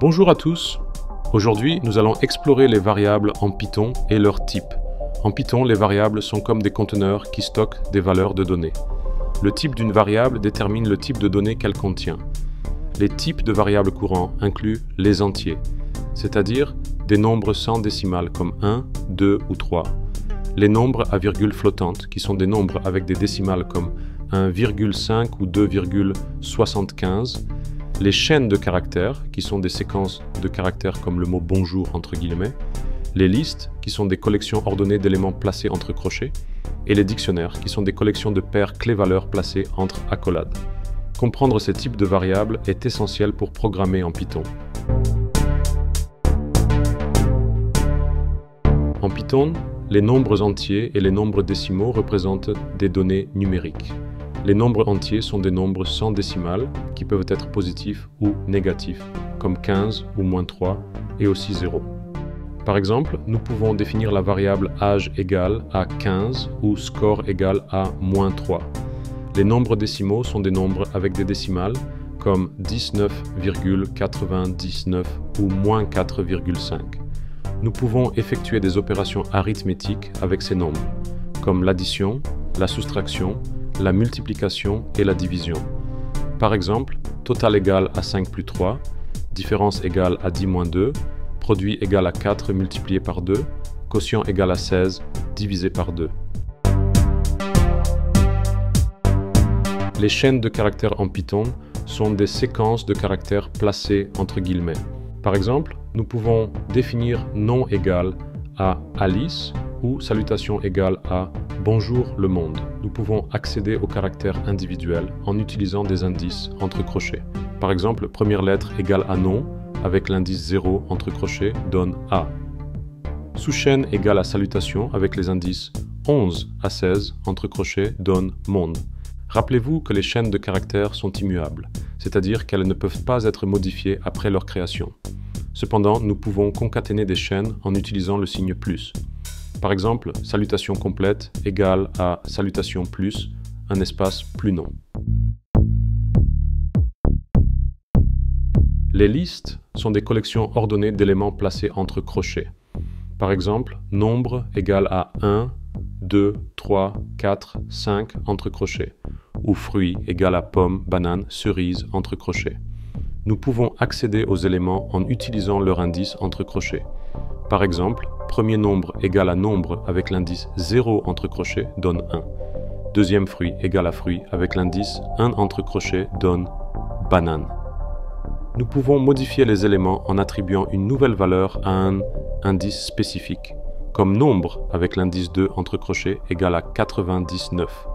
Bonjour à tous. Aujourd'hui, nous allons explorer les variables en Python et leurs types. En Python, les variables sont comme des conteneurs qui stockent des valeurs de données. Le type d'une variable détermine le type de données qu'elle contient. Les types de variables courants incluent les entiers, c'est-à-dire des nombres sans décimales comme 1, 2 ou 3. Les nombres à virgule flottante, qui sont des nombres avec des décimales comme 1,5 ou 2,75. Les chaînes de caractères, qui sont des séquences de caractères comme le mot bonjour entre guillemets. Les listes, qui sont des collections ordonnées d'éléments placés entre crochets. Et les dictionnaires, qui sont des collections de paires clés-valeurs placées entre accolades. Comprendre ces types de variables est essentiel pour programmer en Python. En Python, les nombres entiers et les nombres décimaux représentent des données numériques. Les nombres entiers sont des nombres sans décimales qui peuvent être positifs ou négatifs, comme 15 ou moins 3 et aussi 0. Par exemple, nous pouvons définir la variable âge égale à 15 ou score égale à moins 3. Les nombres décimaux sont des nombres avec des décimales comme 19,99 ou moins 4,5. Nous pouvons effectuer des opérations arithmétiques avec ces nombres, comme l'addition, la soustraction, la multiplication et la division. Par exemple, total égale à 5 plus 3, différence égale à 10 moins 2, produit égal à 4 multiplié par 2, quotient égal à 16 divisé par 2. Les chaînes de caractères en Python sont des séquences de caractères placées entre guillemets. Par exemple, nous pouvons définir nom égal à Alice ou salutation égale à bonjour le monde. Nous pouvons accéder aux caractères individuels en utilisant des indices entre crochets. Par exemple, première lettre égale à nom avec l'indice 0 entre crochets donne A. Sous-chaîne égale à salutation avec les indices 11 à 16 entre crochets donne monde. Rappelez-vous que les chaînes de caractères sont immuables, c'est-à-dire qu'elles ne peuvent pas être modifiées après leur création. Cependant, nous pouvons concaténer des chaînes en utilisant le signe plus. Par exemple, salutation complète égale à salutation plus, un espace plus nom. Les listes sont des collections ordonnées d'éléments placés entre crochets. Par exemple, nombre égale à 1, 2, 3, 4, 5 entre crochets, ou fruit égale à pomme, banane, cerise entre crochets. Nous pouvons accéder aux éléments en utilisant leur indice entre crochets. Par exemple, premier nombre égale à nombre avec l'indice 0 entre crochets donne 1. Deuxième fruit égale à fruit avec l'indice 1 entre crochets donne banane. Nous pouvons modifier les éléments en attribuant une nouvelle valeur à un indice spécifique, comme nombre avec l'indice 2 entre crochets égale à 99.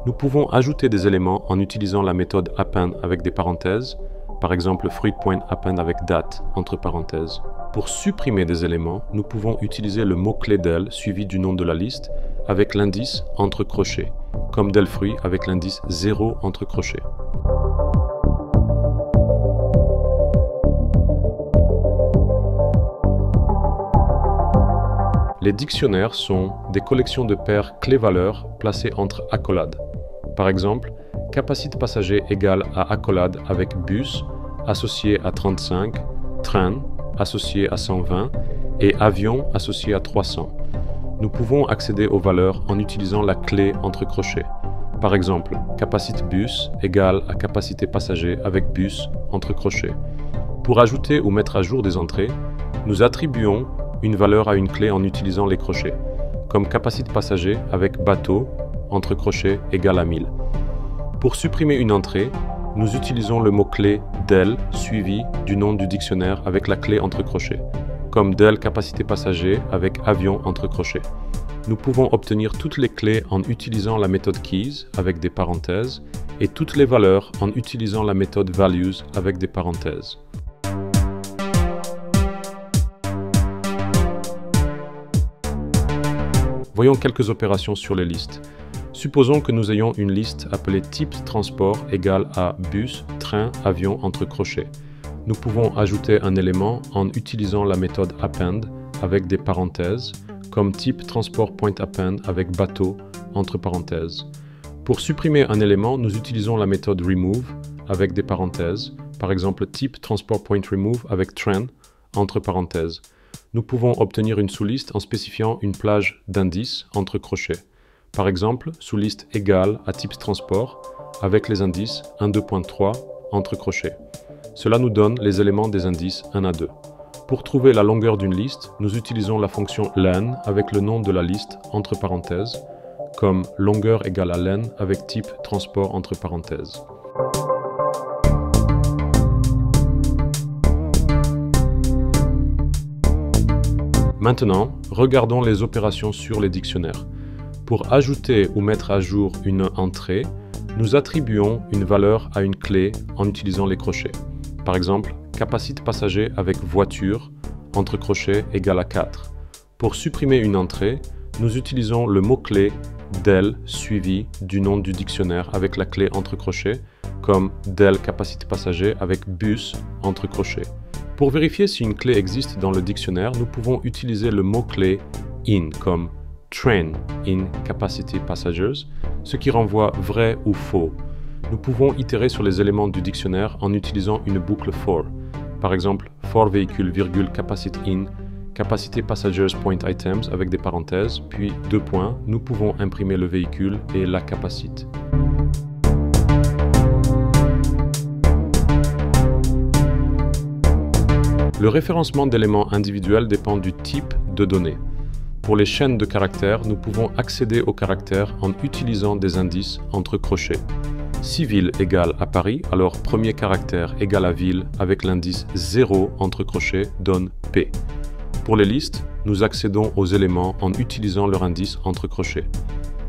Nous pouvons ajouter des éléments en utilisant la méthode append avec des parenthèses, par exemple fruit.append avec date entre parenthèses. Pour supprimer des éléments, nous pouvons utiliser le mot-clé del suivi du nom de la liste avec l'indice entre crochets, comme del fruit avec l'indice 0 entre crochets. Les dictionnaires sont des collections de paires clés-valeurs placées entre accolades. Par exemple, capacité passager égale à accolade avec bus associé à 35, train associé à 120 et avion associé à 300. Nous pouvons accéder aux valeurs en utilisant la clé entre crochets. Par exemple, capacité bus égale à capacité passager avec bus entre crochets. Pour ajouter ou mettre à jour des entrées, nous attribuons une valeur à une clé en utilisant les crochets, comme capacité passager avec bateau entre crochets égale à 1000. Pour supprimer une entrée, nous utilisons le mot-clé del suivi du nom du dictionnaire avec la clé entre crochets, comme del capacité passager avec avion entre crochets. Nous pouvons obtenir toutes les clés en utilisant la méthode keys avec des parenthèses et toutes les valeurs en utilisant la méthode values avec des parenthèses. Voyons quelques opérations sur les listes. Supposons que nous ayons une liste appelée type transport égale à bus, train, avion entre crochets. Nous pouvons ajouter un élément en utilisant la méthode append avec des parenthèses, comme type transport.append avec bateau entre parenthèses. Pour supprimer un élément, nous utilisons la méthode remove avec des parenthèses, par exemple type transport point remove avec train, entre parenthèses. Nous pouvons obtenir une sous-liste en spécifiant une plage d'indices entre crochets. Par exemple, sous-liste égale à type transport avec les indices 1.2.3 entre crochets. Cela nous donne les éléments des indices 1 à 2. Pour trouver la longueur d'une liste, nous utilisons la fonction len avec le nom de la liste entre parenthèses, comme longueur égale à len avec type transport entre parenthèses. Maintenant, regardons les opérations sur les dictionnaires. Pour ajouter ou mettre à jour une entrée, nous attribuons une valeur à une clé en utilisant les crochets. Par exemple, capacité passager avec voiture, entre crochets égale à 4. Pour supprimer une entrée, nous utilisons le mot-clé del suivi du nom du dictionnaire avec la clé entre crochets, comme del capacité passager avec bus entre crochets. Pour vérifier si une clé existe dans le dictionnaire, nous pouvons utiliser le mot-clé in comme train in capacity passengers, ce qui renvoie vrai ou faux. Nous pouvons itérer sur les éléments du dictionnaire en utilisant une boucle for. Par exemple, for véhicule virgule capacity in capacité passengers point items avec des parenthèses, puis 2 points, nous pouvons imprimer le véhicule et la capacité. Le référencement d'éléments individuels dépend du type de données. Pour les chaînes de caractères, nous pouvons accéder aux caractères en utilisant des indices entre crochets. Si ville égale à Paris, alors premier caractère égale à ville avec l'indice 0 entre crochets donne P. Pour les listes, nous accédons aux éléments en utilisant leur indice entre crochets.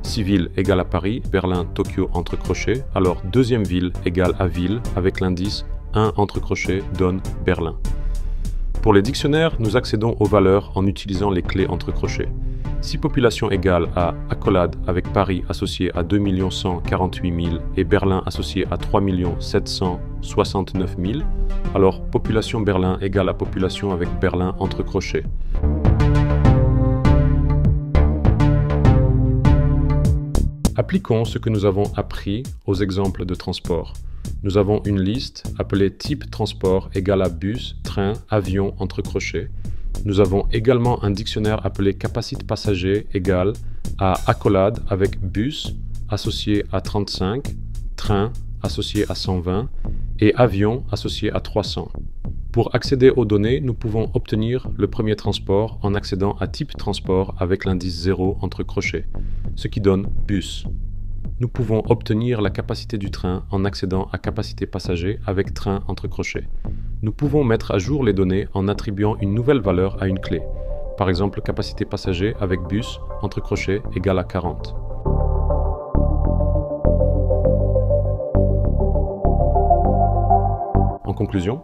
Si ville égale à Paris, Berlin, Tokyo entre crochets, alors deuxième ville égale à ville avec l'indice 1 entre crochets donne Berlin. Pour les dictionnaires, nous accédons aux valeurs en utilisant les clés entre crochets. Si population égale à accolade avec Paris associé à 2 148 000 et Berlin associé à 3 769 000, alors population Berlin égale à population avec Berlin entre crochets. Appliquons ce que nous avons appris aux exemples de transport. Nous avons une liste appelée type transport égale à bus, train, avion entre crochets. Nous avons également un dictionnaire appelé capacité passager égale à accolade avec bus associé à 35, train associé à 120 et avion associé à 300. Pour accéder aux données, nous pouvons obtenir le premier transport en accédant à type transport avec l'indice 0 entre crochets, ce qui donne bus. Nous pouvons obtenir la capacité du train en accédant à capacité passager avec train entre crochets. Nous pouvons mettre à jour les données en attribuant une nouvelle valeur à une clé. Par exemple, capacité passager avec bus entre crochets égale à 40. En conclusion,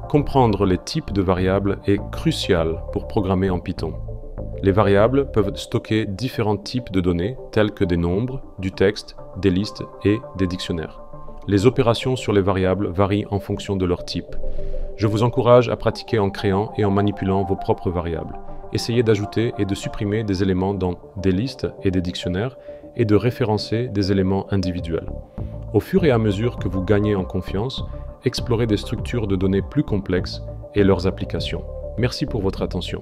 comprendre les types de variables est crucial pour programmer en Python. Les variables peuvent stocker différents types de données, tels que des nombres, du texte, des listes et des dictionnaires. Les opérations sur les variables varient en fonction de leur type. Je vous encourage à pratiquer en créant et en manipulant vos propres variables. Essayez d'ajouter et de supprimer des éléments dans des listes et des dictionnaires et de référencer des éléments individuels. Au fur et à mesure que vous gagnez en confiance, explorez des structures de données plus complexes et leurs applications. Merci pour votre attention.